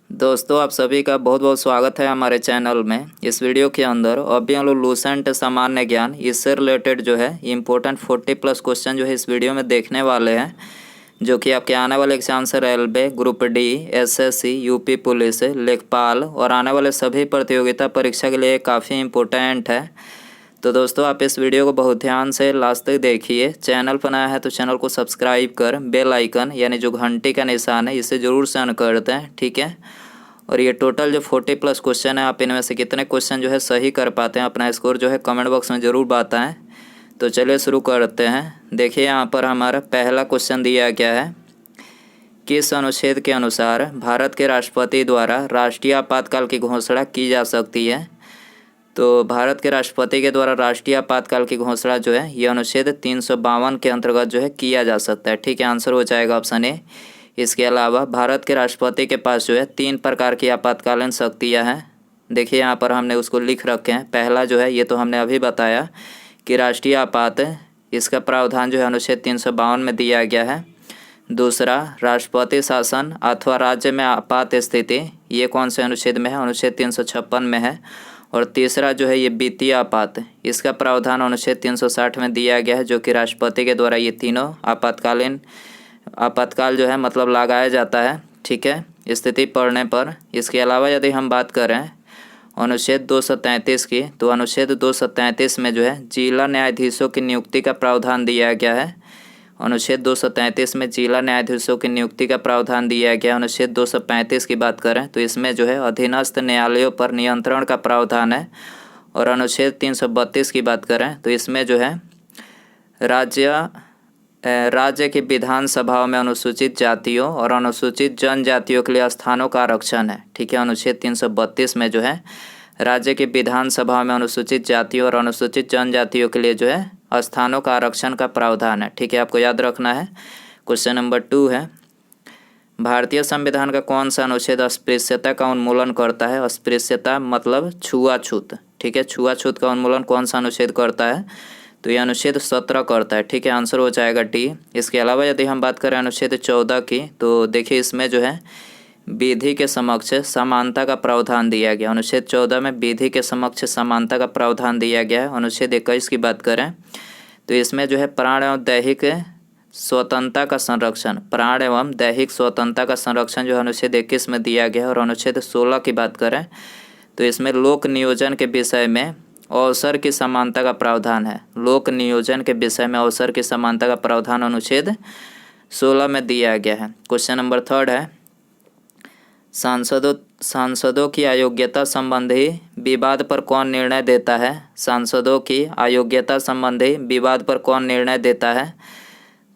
दोस्तों आप सभी का बहुत बहुत स्वागत है हमारे चैनल में। इस वीडियो के अंदर अभी हम लोग लूसेंट सामान्य ज्ञान इससे रिलेटेड जो है इम्पोर्टेंट 40+ क्वेश्चन जो है इस वीडियो में देखने वाले हैं, जो कि आपके आने वाले एग्जाम से railway, group D, SSC, UP police, लेखपाल और आने वाले सभी प्रतियोगिता परीक्षा के लिए काफ़ी इम्पोर्टेंट है। तो दोस्तों आप इस वीडियो को बहुत ध्यान से लास्ट तक देखिए। चैनल पर नया है तो चैनल को सब्सक्राइब कर बेल आइकन यानी जो घंटी का निशान है इसे ज़रूर से ऑन कर दें, ठीक है। और ये टोटल जो 40+ क्वेश्चन है, आप इनमें से कितने क्वेश्चन जो है सही कर पाते हैं, अपना स्कोर जो है कमेंट बॉक्स में ज़रूर बताएं। तो चलिए शुरू करते हैं। देखिए यहाँ पर हमारा पहला क्वेश्चन दिया गया है, किस अनुच्छेद के अनुसार भारत के राष्ट्रपति द्वारा राष्ट्रीय आपातकाल की घोषणा की जा सकती है। तो भारत के राष्ट्रपति के द्वारा राष्ट्रीय आपातकाल की घोषणा जो है ये अनुच्छेद 352 के अंतर्गत जो है किया जा सकता है, ठीक है। आंसर हो जाएगा ऑप्शन ए। इसके अलावा भारत के राष्ट्रपति के पास जो है 3 प्रकार की आपातकालीन शक्तियाँ हैं। देखिए यहाँ पर हमने उसको लिख रखे हैं। पहला जो है ये तो हमने अभी बताया कि राष्ट्रीय आपात, इसका प्रावधान जो है अनुच्छेद 352 में दिया गया है। दूसरा राष्ट्रपति शासन अथवा राज्य में आपात स्थिति, ये कौन से अनुच्छेद में है? अनुच्छेद 356 में है। और तीसरा जो है ये वित्तीय आपात, इसका प्रावधान अनुच्छेद 360 में दिया गया है, जो कि राष्ट्रपति के द्वारा ये तीनों आपातकाल जो है मतलब लगाया जाता है, ठीक है, स्थिति पड़ने पर। इसके अलावा यदि हम बात करें अनुच्छेद 233 की, तो अनुच्छेद 233 में जो है जिला न्यायाधीशों की नियुक्ति का प्रावधान दिया गया है। अनुच्छेद 233 में जिला न्यायाधीशों की नियुक्ति का प्रावधान दिया गया। अनुच्छेद 235 की बात करें तो इसमें जो है अधीनस्थ न्यायालयों पर नियंत्रण का प्रावधान है। और अनुच्छेद 332 की बात करें तो इसमें जो है राज्य की विधानसभाओं में अनुसूचित जातियों और अनुसूचित जनजातियों के लिए स्थानों का आरक्षण है, ठीक है। अनुच्छेद 332 में जो है राज्य की विधानसभा में अनुसूचित जातियों और अनुसूचित जनजातियों के लिए जो है स्थानों का आरक्षण का प्रावधान है, ठीक है, आपको याद रखना है। क्वेश्चन नंबर 2 है, भारतीय संविधान का कौन सा अनुच्छेद अस्पृश्यता का उन्मूलन करता है? अस्पृश्यता मतलब छुआछूत, ठीक है। छुआछूत का उन्मूलन कौन सा अनुच्छेद करता है? तो ये अनुच्छेद 17 करता है, ठीक है। आंसर हो जाएगा डी। इसके अलावा यदि हम बात करें अनुच्छेद 14 की, तो देखिए इसमें जो है विधि के समक्ष समानता का प्रावधान दिया गया। अनुच्छेद 14 में विधि के समक्ष समानता का प्रावधान दिया गया है। अनुच्छेद 21 की बात करें तो इसमें जो है प्राण एवं दैहिक स्वतंत्रता का संरक्षण, प्राण एवं दैहिक स्वतंत्रता का संरक्षण जो है अनुच्छेद 21 में दिया गया है। और अनुच्छेद 16 की बात करें तो इसमें लोक नियोजन के विषय में अवसर की समानता का प्रावधान है। लोक नियोजन के विषय में अवसर की समानता का प्रावधान अनुच्छेद 16 में दिया गया है। क्वेश्चन नंबर 3 है, सांसदों की अयोग्यता संबंधी विवाद पर कौन निर्णय देता है? सांसदों की अयोग्यता संबंधी विवाद पर कौन निर्णय देता है?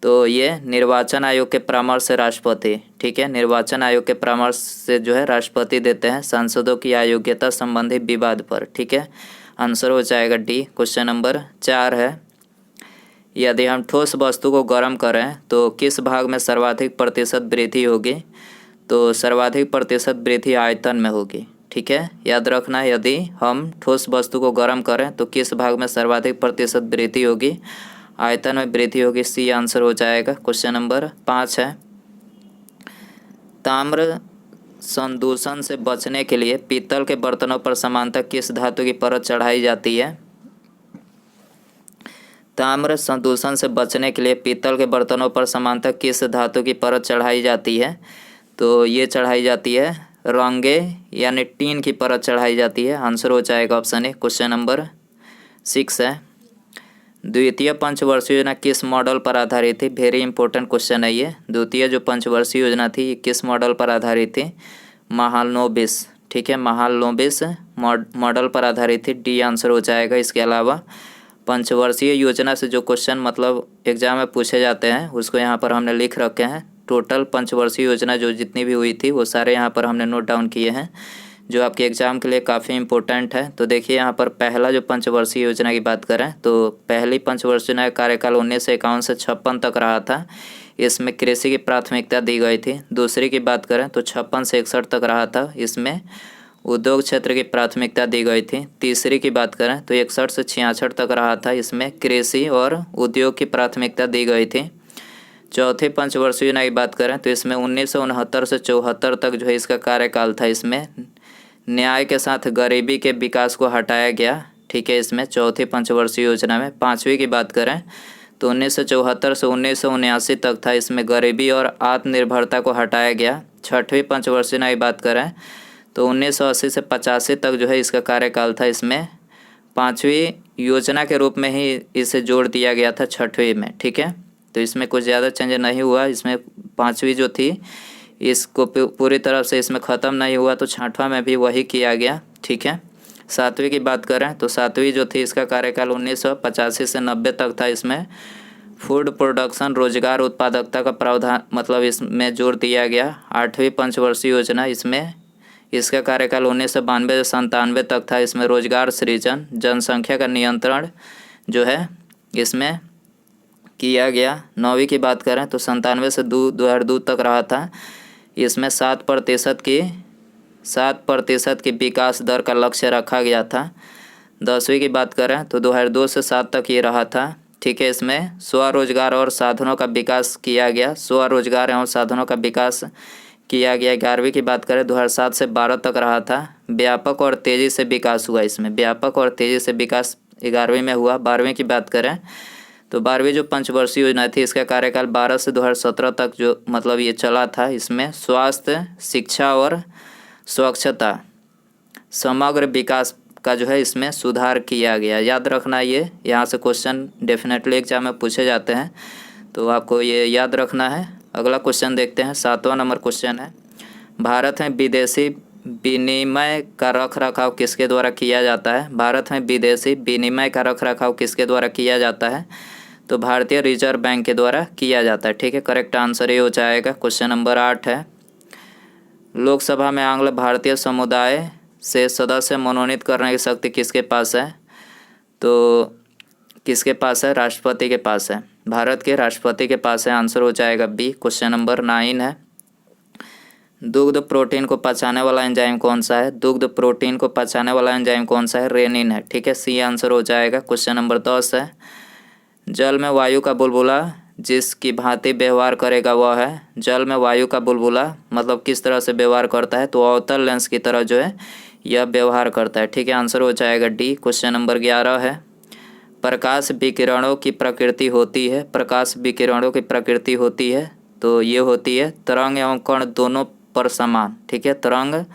तो ये निर्वाचन आयोग के परामर्श से राष्ट्रपति, ठीक है। निर्वाचन आयोग के परामर्श से जो है राष्ट्रपति देते हैं सांसदों की अयोग्यता संबंधी विवाद पर, ठीक है। आंसर हो जाएगा डी। क्वेश्चन नंबर 4 है, यदि हम ठोस वस्तु को गर्म करें तो किस भाग में सर्वाधिक प्रतिशत वृद्धि होगी? तो सर्वाधिक प्रतिशत वृद्धि आयतन में होगी, ठीक है, याद रखना है। यदि हम ठोस वस्तु को गर्म करें तो किस भाग में सर्वाधिक प्रतिशत वृद्धि होगी? आयतन में वृद्धि होगी, सी आंसर हो जाएगा। क्वेश्चन नंबर 5 है, ताम्र संदूषण से बचने के लिए पीतल के बर्तनों पर समानतः किस धातु की परत चढ़ाई जाती है? ताम्र संदूषण से बचने के लिए पीतल के बर्तनों पर समानतः किस धातु की परत चढ़ाई जाती है? तो ये चढ़ाई जाती है रंगे यानी टीन की परत चढ़ाई जाती है। आंसर हो जाएगा ऑप्शन ए। क्वेश्चन नंबर 6 है, द्वितीय पंचवर्षीय योजना किस मॉडल पर आधारित थी? वेरी इंपॉर्टेंट क्वेश्चन है ये। द्वितीय जो पंचवर्षीय योजना थी ये किस मॉडल पर आधारित थी? महालनोबिस, ठीक है, महालनोबिस मॉडल पर आधारित थी, डी आंसर हो जाएगा। इसके अलावा पंचवर्षीय योजना से जो क्वेश्चन मतलब एग्जाम में पूछे जाते हैं उसको यहाँ पर हमने लिख रखे हैं। टोटल पंचवर्षीय योजना जो जितनी भी हुई थी वो सारे यहाँ पर हमने नोट डाउन किए हैं, जो आपके एग्ज़ाम के लिए काफ़ी इंपॉर्टेंट है। तो देखिए यहाँ पर पहला जो पंचवर्षीय योजना की बात करें तो पहली पंचवर्षीय योजना का कार्यकाल 1951 से 56 तक रहा था। इसमें कृषि की प्राथमिकता दी गई थी। दूसरी की बात करें तो 56 से 61 तक रहा था, इसमें उद्योग क्षेत्र की प्राथमिकता दी गई थी। तीसरी की बात करें तो 61 से 66 तक रहा था, इसमें कृषि और उद्योग की प्राथमिकता दी गई थी। चौथी पंचवर्षीय योजना की बात करें तो इसमें 1969 से 74 तक जो है इसका कार्यकाल था। इसमें न्याय के साथ गरीबी के विकास को हटाया गया। ठीक है, इसमें चौथी पंचवर्षीय योजना में। पाँचवीं की बात करें तो 1974 से 1979 तक था। इसमें गरीबी और आत्मनिर्भरता को हटाया गया। छठवीं पंचवर्षीय योजना की बात करें तो 1980 से 85 तक जो है इसका कार्यकाल था। इसमें पाँचवीं योजना के रूप में ही इसे जोड़ दिया गया था छठवीं में। ठीक है, तो इसमें कुछ ज़्यादा चेंज नहीं हुआ। इसमें पाँचवीं जो थी इसको पूरी तरह से इसमें ख़त्म नहीं हुआ, तो छठवां में भी वही किया गया। ठीक है, सातवीं की बात करें तो सातवीं जो थी इसका कार्यकाल 1985 से 90 तक था। इसमें फूड प्रोडक्शन रोजगार उत्पादकता का प्रावधान मतलब इसमें जोर दिया गया। आठवीं पंचवर्षीय योजना इसमें इसका कार्यकाल 1992 से 97 तक था। इसमें रोजगार सृजन जनसंख्या का नियंत्रण जो है इसमें किया गया। नौवीं की बात करें तो 97 से 2002 तक रहा था। इसमें 7% की विकास दर का लक्ष्य रखा गया था। 10वीं की बात करें तो 2002 से 7 तक ये रहा था। ठीक है, इसमें स्वरोजगार और साधनों का विकास किया गया। स्वरोजगार एवं साधनों का विकास किया गया। 11वीं की बात करें 2007 से 12 तक रहा था। व्यापक और तेज़ी से विकास हुआ। इसमें व्यापक और तेज़ी से विकास 11वीं में हुआ। 12वीं की बात करें तो 12वीं जो पंचवर्षीय योजना थी इसका कार्यकाल 12 से 2017 तक जो मतलब ये चला था। इसमें स्वास्थ्य शिक्षा और स्वच्छता समग्र विकास का जो है इसमें सुधार किया गया। याद रखना, ये यहाँ से क्वेश्चन डेफिनेटली एग्जाम में पूछे जाते हैं, तो आपको ये याद रखना है। अगला क्वेश्चन देखते हैं। 7वां नंबर क्वेश्चन है, भारत में विदेशी विनिमय का रख रखाव किसके द्वारा किया जाता है? भारत में विदेशी विनिमय का रख रखाव किसके द्वारा किया जाता है? तो भारतीय रिजर्व बैंक के द्वारा किया जाता है। ठीक है, करेक्ट आंसर ये हो जाएगा। क्वेश्चन नंबर 8 है, लोकसभा में आंग्ल भारतीय समुदाय से सदस्य मनोनीत करने की शक्ति किसके पास है? तो किसके पास है? राष्ट्रपति के पास है। भारत के राष्ट्रपति के पास है। आंसर हो जाएगा बी। क्वेश्चन नंबर 9 है, दुग्ध प्रोटीन को पचाने वाला एंजाइम कौन सा है? दुग्ध प्रोटीन को पचाने वाला एंजाइम कौन सा है? रेनिन है। ठीक है, सी आंसर हो जाएगा। क्वेश्चन नंबर 10 है, जल में वायु का बुलबुला जिसकी भांति व्यवहार करेगा वह है? जल में वायु का बुलबुला मतलब किस तरह से व्यवहार करता है? तो अवतल लेंस की तरह जो है यह व्यवहार करता है। ठीक है, आंसर हो जाएगा डी। क्वेश्चन नंबर 11 है, प्रकाश विकिरणों की प्रकृति होती है? प्रकाश विकिरणों की प्रकृति होती है तो ये होती है तरंग एवं कण दोनों पर समान। ठीक है, तरंग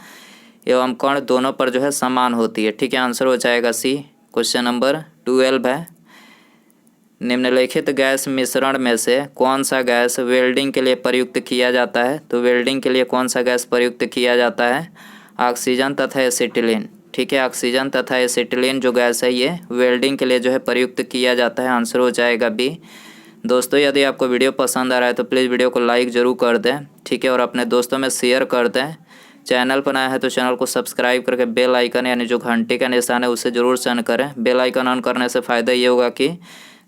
एवं कण दोनों पर जो है समान होती है। ठीक है, आंसर हो जाएगा सी। क्वेश्चन नंबर 12 है, निम्नलिखित गैस मिश्रण में से कौन सा गैस वेल्डिंग के लिए प्रयुक्त किया जाता है? तो वेल्डिंग के लिए कौन सा गैस प्रयुक्त किया जाता है? ऑक्सीजन तथा एसिटिलीन। ठीक है, ऑक्सीजन तथा एसिटिलीन जो गैस है ये वेल्डिंग के लिए जो है प्रयुक्त किया जाता है। आंसर हो जाएगा बी। दोस्तों, यदि आपको वीडियो पसंद आ रहा है तो प्लीज़ वीडियो को लाइक ज़रूर कर दें। ठीक है, और अपने दोस्तों में शेयर कर दें। चैनल पर नया है तो चैनल को सब्सक्राइब करके बेल आइकन यानी जो घंटे का निशान है उसे ज़रूर ऑन करें। बेल आइकन ऑन करने से फ़ायदा ये होगा कि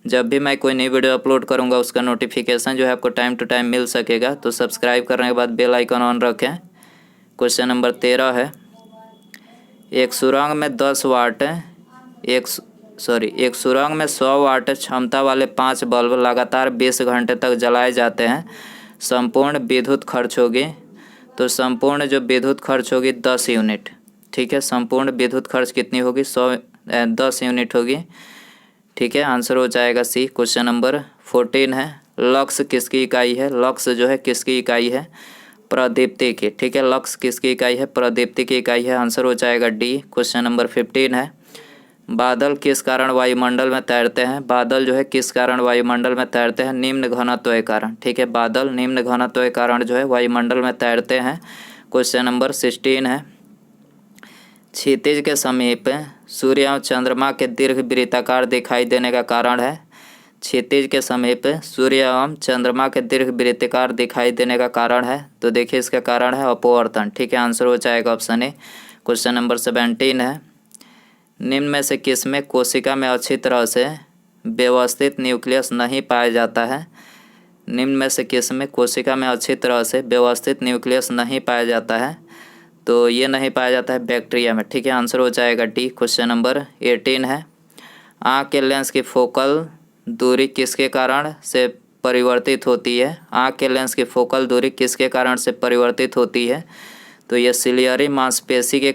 जब भी मैं कोई नई वीडियो अपलोड करूंगा उसका नोटिफिकेशन जो है आपको टाइम टू टाइम मिल सकेगा। तो सब्सक्राइब करने के बाद बेल आइकन ऑन रखें। क्वेश्चन नंबर 13 है, एक सुरंग में 10 वाट एक सुरंग में 100 वाट क्षमता वाले 5 बल्ब लगातार 20 घंटे तक जलाए जाते हैं, संपूर्ण विद्युत खर्च होगी? तो संपूर्ण जो विद्युत खर्च होगी 10 यूनिट। ठीक है, संपूर्ण विद्युत खर्च कितनी होगी? 10 यूनिट होगी। ठीक है, आंसर हो जाएगा सी। क्वेश्चन नंबर 14 है, लक्स किसकी इकाई है? लक्स जो है किसकी इकाई है? प्रदीप्ति की। ठीक है, लक्स किसकी इकाई है? प्रदीप्ति की इकाई है। आंसर हो जाएगा डी। क्वेश्चन नंबर 15 है, बादल किस कारण वायुमंडल में तैरते हैं? बादल जो है किस कारण वायुमंडल में तैरते हैं? निम्न घनत्व के कारण। ठीक है, बादल निम्न घनत्व के कारण जो है वायुमंडल में तैरते हैं। क्वेश्चन नंबर 16 है, क्षितिज के समीप सूर्य एवं चंद्रमा के दीर्घ वृत्ताकार दिखाई देने का कारण है? क्षितिज के समीप सूर्य एवं चंद्रमा के दीर्घ वृत्ताकार दिखाई देने का कारण है? तो देखिए इसका कारण है अपवर्तन। ठीक है, आंसर हो जाएगा ऑप्शन ए। क्वेश्चन नंबर 17 है, निम्न में से किस में कोशिका में अच्छी तरह से व्यवस्थित न्यूक्लियस नहीं पाया जाता है? निम्न में से किस में कोशिका में अच्छी तरह से व्यवस्थित न्यूक्लियस नहीं पाया जाता है? तो ये नहीं पाया जाता है बैक्टीरिया में। ठीक है, आंसर हो जाएगा डी। क्वेश्चन नंबर 18 है, आँख के लेंस की फोकल दूरी किसके कारण से परिवर्तित होती है? आँख के लेंस की फोकल दूरी किसके कारण से परिवर्तित होती है? तो ये सिलियरी मांसपेशी के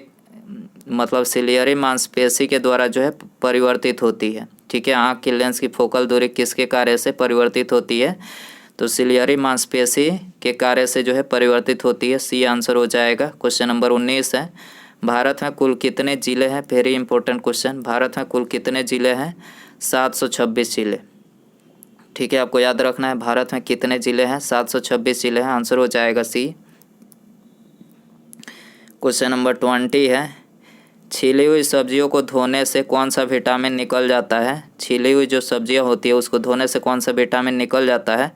मतलब सिलियरी मांसपेशी के द्वारा जो है परिवर्तित होती है। ठीक है, आँख के लेंस की फोकल दूरी किसके कार्य से परिवर्तित होती है? तो सिलियरी मांसपेशी के कार्य से जो है परिवर्तित होती है। सी आंसर हो जाएगा। क्वेश्चन नंबर 19 है, भारत में कुल कितने जिले हैं? Very important question. भारत में कुल कितने जिले हैं? 726 जिले। ठीक है, आपको याद रखना है भारत में कितने जिले हैं? 726 जिले हैं। आंसर हो जाएगा सी। क्वेश्चन नंबर 20 है, छीली हुई सब्जियों को धोने से कौन सा विटामिन निकल जाता है? छीली हुई जो सब्जियां होती है उसको धोने से कौन सा विटामिन निकल जाता है?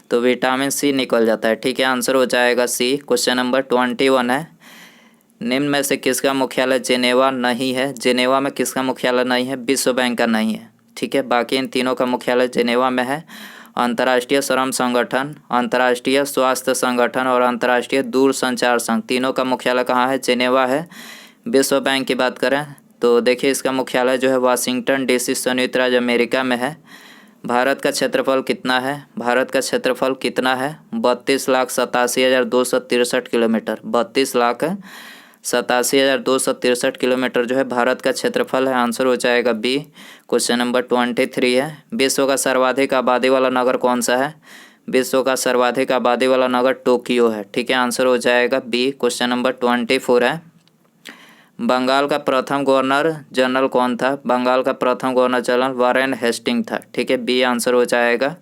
तो विटामिन सी निकल जाता है। ठीक है, आंसर हो जाएगा सी। क्वेश्चन नंबर 21 है, निम्न में से किसका मुख्यालय जेनेवा नहीं है? जेनेवा में किसका मुख्यालय नहीं है? विश्व बैंक का नहीं है। ठीक है, बाकी इन तीनों का मुख्यालय जेनेवा में है। अंतर्राष्ट्रीय श्रम संगठन, अंतर्राष्ट्रीय स्वास्थ्य संगठन और अंतर्राष्ट्रीय दूरसंचार संघ, तीनों का मुख्यालय कहाँ है? जेनेवा है। विश्व बैंक की बात करें तो देखिए इसका मुख्यालय जो है वाशिंगटन डीसी संयुक्त राज्य अमेरिका में है। भारत का क्षेत्रफल कितना है? भारत का क्षेत्रफल कितना है? 32,87,263 किलोमीटर। 32,87,263 किलोमीटर जो है भारत का क्षेत्रफल है। आंसर हो जाएगा बी। क्वेश्चन नंबर 23 है, विश्व का सर्वाधिक आबादी वाला नगर कौन सा है? विश्व का सर्वाधिक आबादी वाला नगर टोक्यो है। ठीक है, आंसर हो जाएगा बी। क्वेश्चन नंबर 24 है, बंगाल का प्रथम गवर्नर जनरल कौन था? बंगाल का प्रथम गवर्नर जनरल वारेन हेस्टिंग था। ठीक है, बी आंसर हो जाएगा।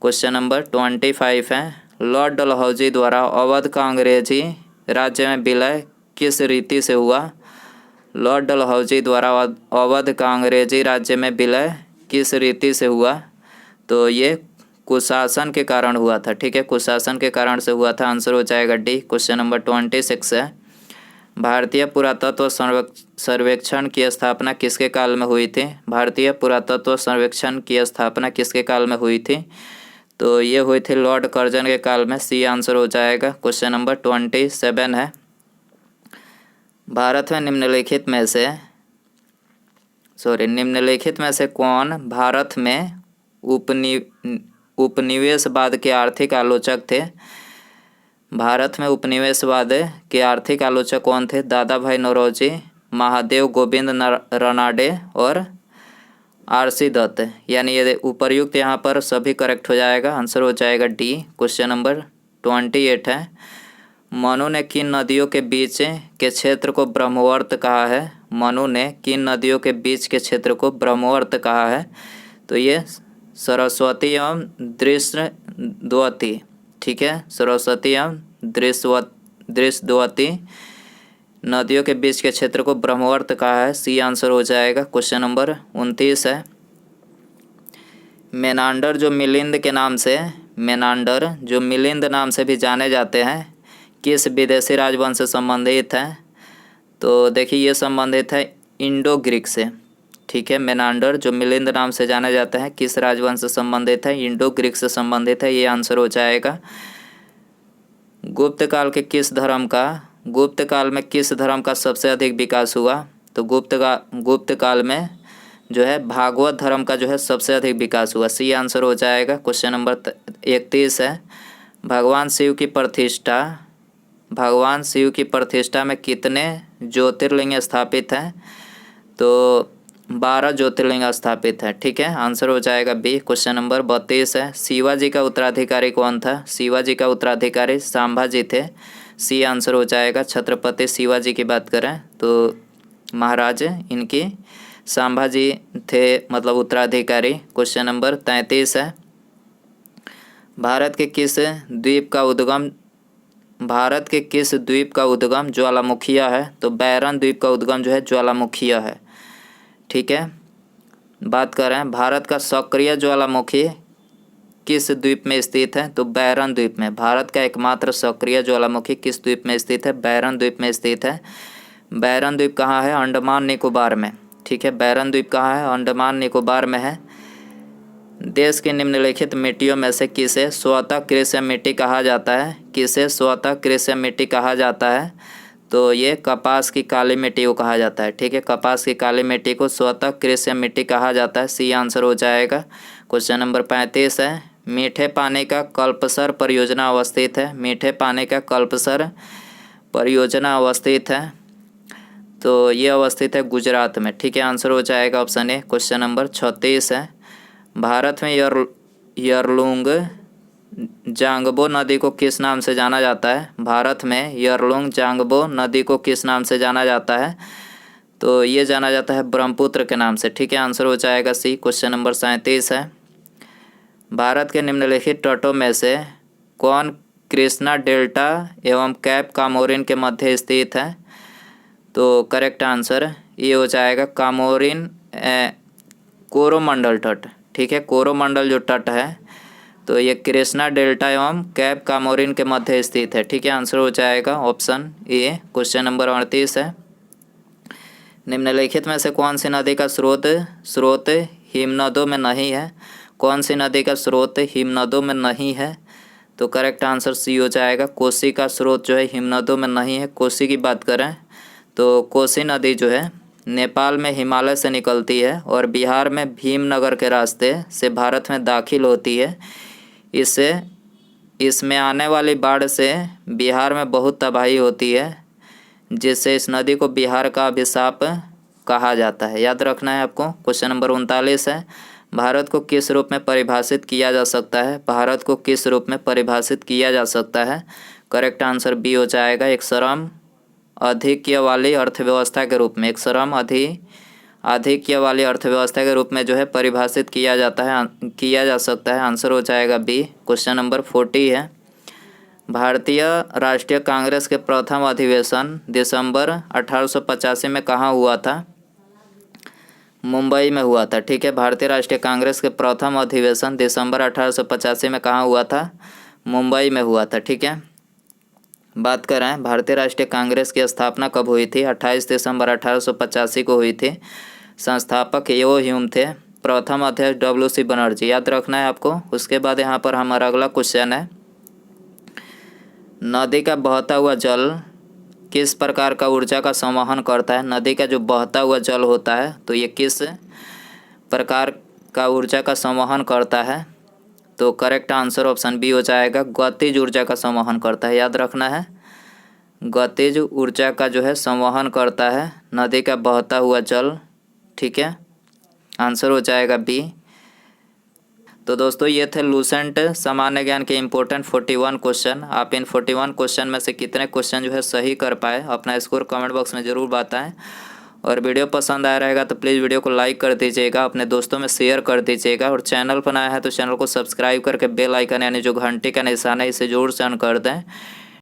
क्वेश्चन नंबर 25 है, लॉर्ड डलहौजी द्वारा अवध का अंग्रेजी राज्य में विलय किस रीति से हुआ? लॉर्ड डलहौजी द्वारा अवध का अंग्रेजी राज्य में विलय किस रीति से हुआ? तो ये कुशासन के कारण हुआ था। ठीक है, कुशासन के कारण से हुआ था। आंसर हो जाएगा डी। क्वेश्चन नंबर 26 है, भारतीय पुरातत्व सर्वेक्षण की स्थापना किसके काल में हुई थी? भारतीय पुरातत्व सर्वेक्षण की स्थापना किसके काल में हुई थी? तो ये हुई थी लॉर्ड कर्जन के काल में। सी आंसर हो जाएगा। क्वेश्चन नंबर 27 है, भारत में निम्नलिखित में से कौन भारत में उपनिवेशवाद के आर्थिक आलोचक थे? भारत में उपनिवेशवाद के आर्थिक आलोचक कौन थे? दादा भाई नौरोजी, महादेव गोविंद रनाडे और आरसी दत्त। यानी ये उपर्युक्त यहाँ पर सभी करेक्ट हो जाएगा। आंसर हो जाएगा डी। क्वेश्चन नंबर 28 है, मनु ने किन नदियों के बीच के क्षेत्र को ब्रह्मवर्त कहा है? मनु ने किन नदियों के बीच के क्षेत्र को ब्रह्मवर्त कहा है? तो ये सरस्वती एवं दृश्यद्वती। ठीक है, सरस्वती एवं दृश्यद्वती नदियों के बीच के क्षेत्र को ब्रह्मवर्त कहा है। सी आंसर हो जाएगा। क्वेश्चन नंबर 29 है, मेनांडर जो मिलिंद नाम से भी जाने जाते हैं किस विदेशी राजवंश से संबंधित हैं? तो देखिए ये संबंधित है इंडो ग्रीक से। ठीक है, मेनांडर जो मिलिंद नाम से जाने जाते हैं किस राजवंश से संबंधित है? इंडो ग्रीक से संबंधित है। ये आंसर हो जाएगा। गुप्त काल में किस धर्म का सबसे अधिक विकास हुआ? तो गुप्त काल में जो है भागवत धर्म का जो है सबसे अधिक विकास हुआ। सी आंसर हो जाएगा। क्वेश्चन नंबर 31 है, भगवान शिव की प्रतिष्ठा में कितने ज्योतिर्लिंग स्थापित हैं? तो 12 ज्योतिर्लिंग स्थापित है। ठीक है, आंसर हो जाएगा बी। क्वेश्चन नंबर 32 है, शिवाजी का उत्तराधिकारी कौन था? शिवाजी का उत्तराधिकारी संभाजी थे। सी आंसर हो जाएगा। छत्रपति शिवाजी की बात करें तो महाराज इनकी संभाजी थे, मतलब उत्तराधिकारी। क्वेश्चन नंबर 33 है, भारत के किस द्वीप का उद्गम ज्वालामुखिया है? तो बैरन द्वीप का उद्गम जो है ज्वालामुखिया है। ठीक है, बात करें भारत का सक्रिय ज्वालामुखी किस द्वीप में स्थित है? तो बैरन द्वीप में। भारत का एकमात्र सक्रिय ज्वालामुखी किस द्वीप में स्थित है? बैरन द्वीप में स्थित है। बैरन द्वीप कहाँ है? अंडमान निकोबार में। ठीक है, बैरन द्वीप कहाँ है? अंडमान निकोबार में है। देश की निम्नलिखित मिट्टियों में से किसे स्वतः कृषि मिट्टी कहा जाता है? किसे स्वतः कृषि मिट्टी कहा जाता है? तो ये कपास की काली मिट्टी को कहा जाता है। ठीक है, कपास की काली मिट्टी को स्वतः कृषि मिट्टी कहा जाता है। सी आंसर हो जाएगा। क्वेश्चन नंबर 35 है, मीठे पानी का कल्पसर परियोजना अवस्थित है? मीठे पानी का कल्पसर परियोजना अवस्थित है, तो ये अवस्थित है गुजरात में। ठीक है, आंसर हो जाएगा ऑप्शन ए। क्वेश्चन नंबर 36 है, भारत में यरलुंग जांगबो नदी को किस नाम से जाना जाता है? भारत में यरलुंग जांगबो नदी को किस नाम से जाना जाता है? तो ये जाना जाता है ब्रह्मपुत्र के नाम से। ठीक है, आंसर हो जाएगा सी। क्वेश्चन नंबर 37 है, भारत के निम्नलिखित तटों में से कौन कृष्णा डेल्टा एवं कैप कामोरिन के मध्य स्थित है? तो करेक्ट आंसर ये हो जाएगा कामोरिन कोरोमंडल तट। ठीक है, कोरोमंडल जो तट है तो ये कृष्णा डेल्टा एवं कैप कामोरिन के मध्य स्थित है। ठीक है, आंसर हो जाएगा ऑप्शन ए। क्वेश्चन नंबर 38 है, निम्नलिखित में से कौन सी नदी का स्रोत हिमनदों में नहीं है? कौन सी नदी का स्रोत हिमनदों में नहीं है? तो करेक्ट आंसर सी हो जाएगा, कोसी का स्रोत जो है हिमनदों में नहीं है। कोसी की बात करें तो कोसी नदी जो है नेपाल में हिमालय से निकलती है और बिहार में भीमनगर के रास्ते से भारत में दाखिल होती है। इसमें आने वाली बाढ़ से बिहार में बहुत तबाही होती है, जिससे इस नदी को बिहार का अभिशाप कहा जाता है। याद रखना है आपको। क्वेश्चन नंबर 39 है, भारत को किस रूप में परिभाषित किया जा सकता है? भारत को किस रूप में परिभाषित किया जा सकता है? करेक्ट आंसर बी हो जाएगा, एक श्रम आधिक्य वाली अर्थव्यवस्था के रूप में। एक श्रम आधिक्य वाली अर्थव्यवस्था के रूप में जो है परिभाषित किया जा सकता है। आंसर हो जाएगा बी। क्वेश्चन नंबर 40 है, भारतीय राष्ट्रीय कांग्रेस के प्रथम अधिवेशन दिसंबर 1885 में कहाँ हुआ था? मुंबई में हुआ था। ठीक है, भारतीय राष्ट्रीय कांग्रेस के प्रथम अधिवेशन दिसंबर 1885 में कहाँ हुआ था? मुंबई में हुआ था। ठीक है, बात करें भारतीय राष्ट्रीय कांग्रेस की स्थापना कब हुई थी? 28 दिसंबर 1885 को हुई थी। संस्थापक यो ह्यूम थे, प्रथम अध्यक्ष WC बनर्जी। याद रखना है आपको। उसके बाद यहाँ पर हमारा अगला क्वेश्चन है, नदी का बहता हुआ जल किस प्रकार का ऊर्जा का संवहन करता है? नदी का जो बहता हुआ जल होता है तो ये किस प्रकार का ऊर्जा का संवहन करता है? तो करेक्ट आंसर ऑप्शन बी हो जाएगा, गतिज ऊर्जा का संवहन करता है। याद रखना है, गतिज ऊर्जा का जो है संवहन करता है नदी का बहता हुआ जल। ठीक है, आंसर हो जाएगा बी। तो दोस्तों ये थे लूसेंट सामान्य ज्ञान के इम्पोर्टेंट 41 क्वेश्चन। आप इन 41 क्वेश्चन में से कितने क्वेश्चन जो है सही कर पाए, अपना स्कोर कमेंट बॉक्स में ज़रूर बताएं। और वीडियो पसंद आया रहेगा तो प्लीज़ वीडियो को लाइक कर दीजिएगा, अपने दोस्तों में शेयर कर दीजिएगा, और चैनल पर नया है तो चैनल को सब्सक्राइब करके बेल आइकन यानी जो घंटी का निशान है इसे ज़रूर से ऑन कर दें।